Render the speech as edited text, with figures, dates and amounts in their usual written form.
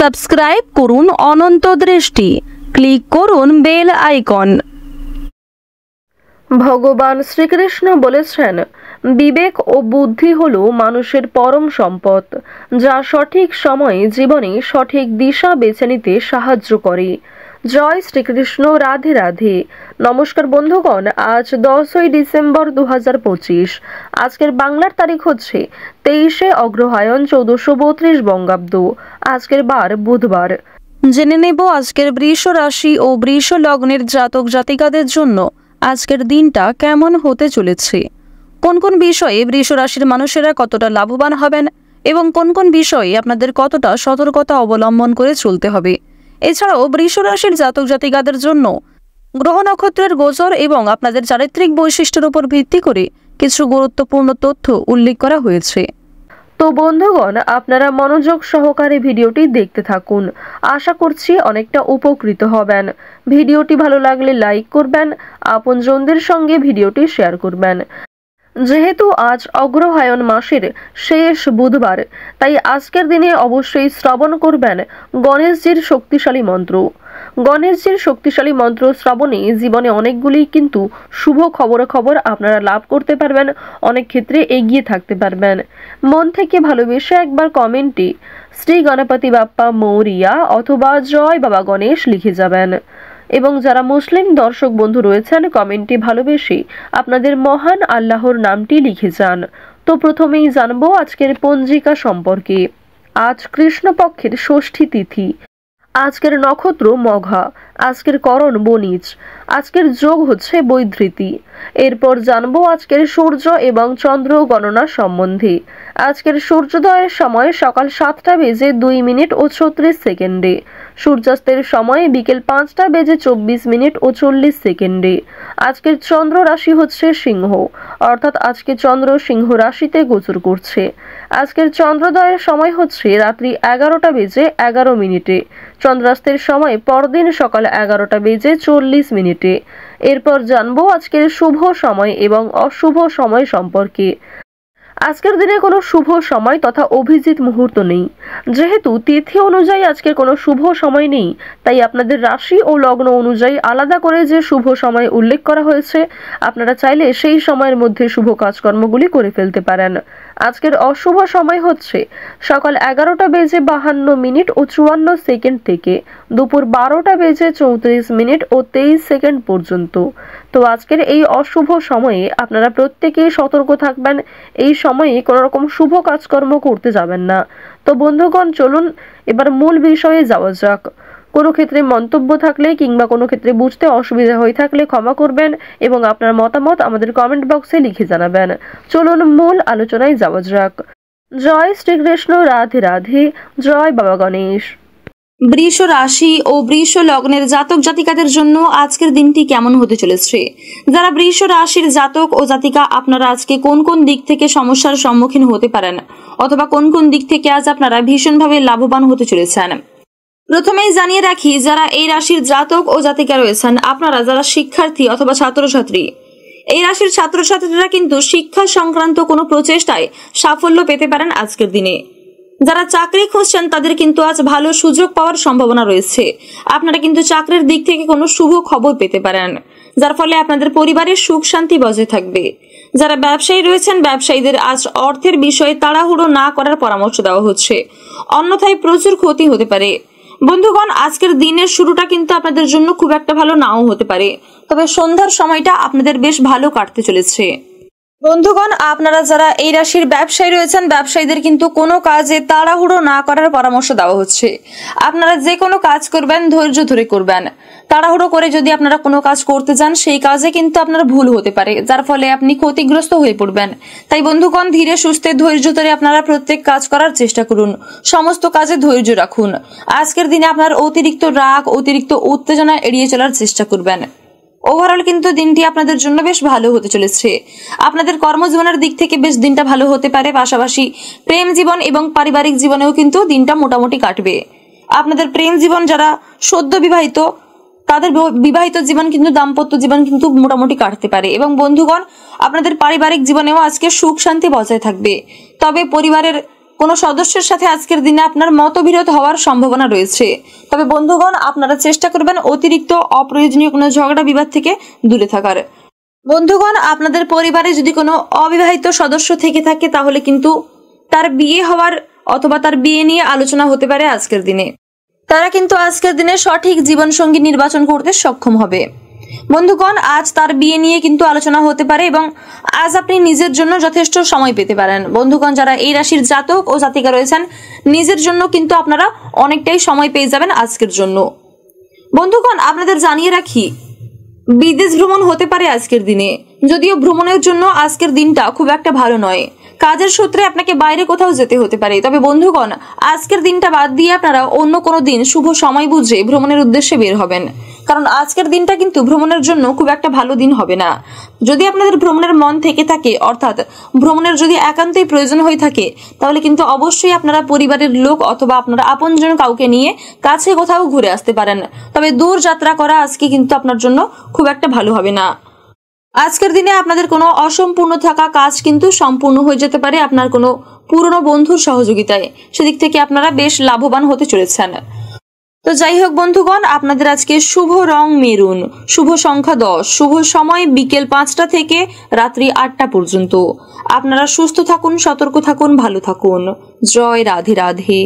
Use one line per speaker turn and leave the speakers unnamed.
Subscribe করুন অনন্ত দৃষ্টি, click করুন বেল আইকন।
ভগবান শ্রীকৃষ্ণ বলেছেন, বিবেক ও বুদ্ধি হলো মানুষের পরম সম্পদ, যা সঠিক সময়ে জীবনে সঠিক দিশা বেছে নিতে সাহায্য করে। জয় শ্রীকৃষ্ণ, রাধে রাধে। নমস্কার বন্ধুগণ, আজ 10ই ডিসেম্বর 2025। আজকের বাংলার তারিখ হচ্ছে 23শে অগ্রহায়ণ 1432 বঙ্গাব্দ। আজকের বার বুধবার।
জেনে নেব আজকের বৃষ রাশি ও বৃষ লগ্নের জাতক জাতিকাদের জন্য আজকের দিনটা কেমন হতে চলেছে, কোন কোন বিষয়ে বৃষ রাশির মানুষেরা কতটা লাভবান হবেন এবং কোন কোন বিষয়ে আপনাদের কতটা সতর্কতা অবলম্বন করে চলতে হবে। এছাড়াও বৃষ রাশির জাতক জাতিকাদের জন্য গ্রহ নক্ষত্রের গোচর এবং আপনাদের চারিত্রিক বৈশিষ্ট্যের উপর ভিত্তি করে কিছু গুরুত্বপূর্ণ তথ্য উল্লেখ করা হয়েছে।
তো বন্ধুগণ, আপনারা মনোযোগ সহকারে ভিডিওটি দেখতে থাকুন। আশা করছি অনেকটা উপকৃত হবেন। ভিডিওটি ভালো লাগলে লাইক করবেন, আপনজনদের সঙ্গে ভিডিওটি শেয়ার করবেন। যেহেতু আজ অগ্রহায়ণ মাসের শেষ বুধবার, তাই আজকের দিনে অবশ্যই শ্রবণ করবেন গণেশজির শক্তিশালী মন্ত্র। গণেশজির শক্তিশালী মন্ত্র শ্রবণে জীবনে অনেকগুলি কিন্তু শুভ খবর আপনারা লাভ করতে পারবেন, অনেক ক্ষেত্রে এগিয়ে থাকতে পারবেন। মন থেকে ভালোবেসে একবার কমেন্টে শ্রী গণপতি বাপ্পা মৌরিয়া অথবা জয় বাবা গণেশ লিখে যাবেন। এবং যারা মুসলিম দর্শক বন্ধু রয়েছেন, কমেন্টে ভালোবেসে আপনাদের মহান আল্লাহর নামটি লিখে যান। তো প্রথমেই জানবো আজকের পঞ্জিকা সম্পর্কে। আজ কৃষ্ণপক্ষের ষষ্ঠী তিথি। আজকের নক্ষত্র মঘা, আজকের করণ বণিজ, আজকের যোগ হচ্ছে বৈধৃতি। এরপর জানবো আজকের সূর্য এবং চন্দ্র গণনা সম্বন্ধে। আজকের সূর্যোদয়ের সময় সকাল 7টা বেজে 2 মিনিট ও 36 সেকেন্ডে, সূর্যাস্তের সময় বিকেল 5টা বেজে 24 মিনিট ও 40 সেকেন্ডে। আজকের চন্দ্র রাশি হচ্ছে সিংহ, অর্থাৎ আজকে চন্দ্র সিংহ রাশিতে গোচর করছে। আজকের চন্দ্রোদয়ের সময় হচ্ছে রাত্রি 11টা বেজে 11 মিনিটে, চন্দ্রাস্তের সময় পরদিন সকাল 11টা বেজে 40 মিনিটে। এরপর জানবো আজকের শুভ সময় এবং অশুভ সময় সম্পর্কে। আজকের দিনে কোনো শুভ সময় তথা অভিজিৎ মুহূর্ত নেই। যেহেতু তিথি অনুযায়ী আজকের কোনো শুভ সময় নেই, তাই আপনাদের রাশি ও লগ্ন অনুযায়ী আলাদা করে যে শুভ সময় উল্লেখ করা হয়েছে, আপনারা চাইলে সেই সময়ের মধ্যে শুভ কাজকর্মগুলি করে ফেলতে পারেন। আজকের অশুভ সময় হচ্ছে সকাল 11টা বেজে 52 মিনিট ও 54 সেকেন্ড থেকে দুপুর 12টা বেজে 34 মিনিট ও 23 সেকেন্ড পর্যন্ত। তো আজকের এই অশুভ সময়ে আপনারা প্রত্যেকেই সতর্ক থাকবেন। এই সময়ে কোনো রকম শুভ কাজকর্ম করতে যাবেন না। তো বন্ধুগণ, চলুন এবার মূল বিষয়ে যাওয়া যাক। কোনো ক্ষেত্রে মন্তব্য থাকলে কিংবা কোনো ক্ষেত্রে বুঝতে অসুবিধা হয়ে থাকলে ক্ষমা করবেন এবং আপনার মতামত আমাদের কমেন্ট বক্সে লিখে জানাবেন। চলুন মূল আলোচনায় যাওয়া যাক। জয় শ্রীকৃষ্ণ, রাধে রাধে। জয় বাবা গণেশ।
বৃষ রাশি ও বৃষ লগ্নের জাতক জাতিকাদের জন্য আজকের দিনটি কেমন হতে চলেছে। যারা বৃষ রাশির জাতক ও জাতিকা, আপনারা আজকে কোন কোন দিক থেকে সমস্যার সম্মুখীন হতে পারেন অথবা কোন কোন দিক থেকে আজ আপনারা ভীষণভাবে লাভবান হতে চলেছেন। প্রথমেই জানিয়ে রাখি, যারা এই রাশির জাতক ও জাতিকা রয়েছেন, আপনারা যারা শিক্ষার্থী অথবা ছাত্রছাত্রী, এই রাশির ছাত্রছাত্রীরা কিন্তু শিক্ষা সংক্রান্ত কোনো প্রচেষ্টায় সাফল্য পেতে পারেন আজকের দিনে। যারা চাকরি খুঁজছেন তাদের কিন্তু আজ ভালো সুযোগ পাওয়ার সম্ভাবনা রয়েছে। আপনারা কিন্তু চাকরির দিক থেকে কোনো শুভ খবর পেতে পারেন, যার ফলে আপনাদের পরিবারের সুখ শান্তি বজায় থাকবে। যারা ব্যবসায়ী রয়েছেন, ব্যবসায়ীদের আজ অর্থের বিষয়ে তাড়াহুড়ো না করার পরামর্শ দেওয়া হচ্ছে, অন্যথায় প্রচুর ক্ষতি হতে পারে। বন্ধুগণ, আজকের দিনের শুরুটা কিন্তু আপনাদের জন্য খুব একটা ভালো নাও হতে পারে, তবে সন্ধ্যার সময়টা আপনাদের বেশ ভালো কাটতে চলেছে। বন্ধুগণ, আপনারা যারা এই রাশির ব্যবসায়ী রয়েছেন, ব্যবসায়ীদের কিন্তু কোনো কাজে তাড়াহুড়ো না করার পরামর্শ দেওয়া হচ্ছে। আপনারা যে কোনো কাজ করবেন ধৈর্য ধরে করবেন। তাড়াহুড়ো করে যদি আপনারা কোনো কাজ করতে যান, সেই কাজে কিন্তু আপনার ভুল হতে পারে, যার ফলে আপনি ক্ষতিগ্রস্ত হয়ে পড়বেন। তাই বন্ধুগণ, ধীরে সুস্থে ধৈর্য ধরে আপনারা প্রত্যেক কাজ করার চেষ্টা করুন, সমস্ত কাজে ধৈর্য রাখুন। আজকের দিনে আপনার অতিরিক্ত রাগ, অতিরিক্ত উত্তেজনা এড়িয়ে চলার চেষ্টা করবেন। ওভারঅল কিন্তু দিনটি আপনাদের জন্য বেশ ভালো হতে চলেছে। আপনাদের কর্মজীবনের দিক থেকে বেশ দিনটা ভালো হতে পারে, পাশাপাশি প্রেম জীবন এবং পারিবারিক জীবনেও কিন্তু দিনটা মোটামুটি কাটবে। আপনাদের প্রেম জীবন, যারা সদ্য বিবাহিত, তাদের বিবাহিত জীবন কিন্তু, দাম্পত্য জীবন কিন্তু মোটামুটি কাটতে পারে। এবং বন্ধুগণ, আপনাদের পারিবারিক জীবনেও আজকে সুখ শান্তি বজায় থাকবে। তবে পরিবারের কোনো সদস্যের সাথে আজকের দিনে আপনার মতবিরোধ হওয়ার সম্ভাবনা রয়েছে। তবে বন্ধুগণ, আপনারা চেষ্টা করবেন অতিরিক্ত অপ্রয়োজনীয় কোনো ঝগড়া বিবাদ থেকে দূরে থাকার। বন্ধুগণ, আপনাদের পরিবারে যদি কোনো অবিবাহিত সদস্য থেকে থাকে তাহলে কিন্তু তার বিয়ে হওয়ার অথবা তার বিয়ে নিয়ে আলোচনা হতে পারে আজকের দিনে। তারা কিন্তু আজকের দিনে সঠিক জীবনসঙ্গী নির্বাচন করতে সক্ষম হবে। বন্ধুগণ, আজ তার বিয়ে নিয়ে কিন্তু আলোচনা হতে পারে এবং আজ আপনি নিজের জন্য যথেষ্ট সময় পেতে পারেন। বন্ধুগণ, যারা এই রাশির জাতক ও জাতিকা রয়েছেন, নিজের জন্য কিন্তু আপনারা অনেকটাই সময় পেয়ে যাবেন আজকের জন্য। বন্ধুগণ, আপনাদের জানিয়ে রাখি, বিদেশ ভ্রমণ হতে পারে আজকের দিনে। যদিও ভ্রমণের জন্য আজকের দিনটা খুব একটা ভালো নয়, কাজের সূত্রে আপনাকে বাইরে কোথাও যেতে হতে পারে। তবে বন্ধুগণ, আজকের দিনটা বাদ দিয়ে আপনারা অন্য কোনো দিন শুভ সময় বুঝে ভ্রমণের উদ্দেশ্যে বের হবেন, কারণ আজকের দিনটা কিন্তু ভ্রমণের জন্য খুব একটা ভালো দিন হবে না। যদি আপনাদের ভ্রমণের মন থেকে থাকে, অর্থাৎ ভ্রমণের যদি একান্তই প্রয়োজন হয়ে থাকে, তাহলে কিন্তু অবশ্যই আপনারা পরিবারের লোক অথবা আপনারা আপনজন কাউকে নিয়ে কাছে কোথাও ঘুরে আসতে পারেন। তবে দূর যাত্রা করা আজকে কিন্তু আপনার জন্য খুব একটা ভালো হবে না। আজকের দিনে আপনাদের কোনো অসম্পূর্ণ থাকা কাজ কিন্তু সম্পূর্ণ হয়ে যেতে পারে আপনার কোনো পুরনো বন্ধুর সহযোগিতায়। সেদিক থেকে আপনারা বেশ লাভবান হতে চলেছেন। তো যাই হোক বন্ধুগণ, আপনাদের আজকে শুভ রং মেরুন, শুভ সংখ্যা 10, শুভ সময় বিকেল 5টা থেকে রাত্রি 8টা পর্যন্ত। আপনারা সুস্থ থাকুন, সতর্ক থাকুন, ভালো থাকুন। জয় রাধে রাধে।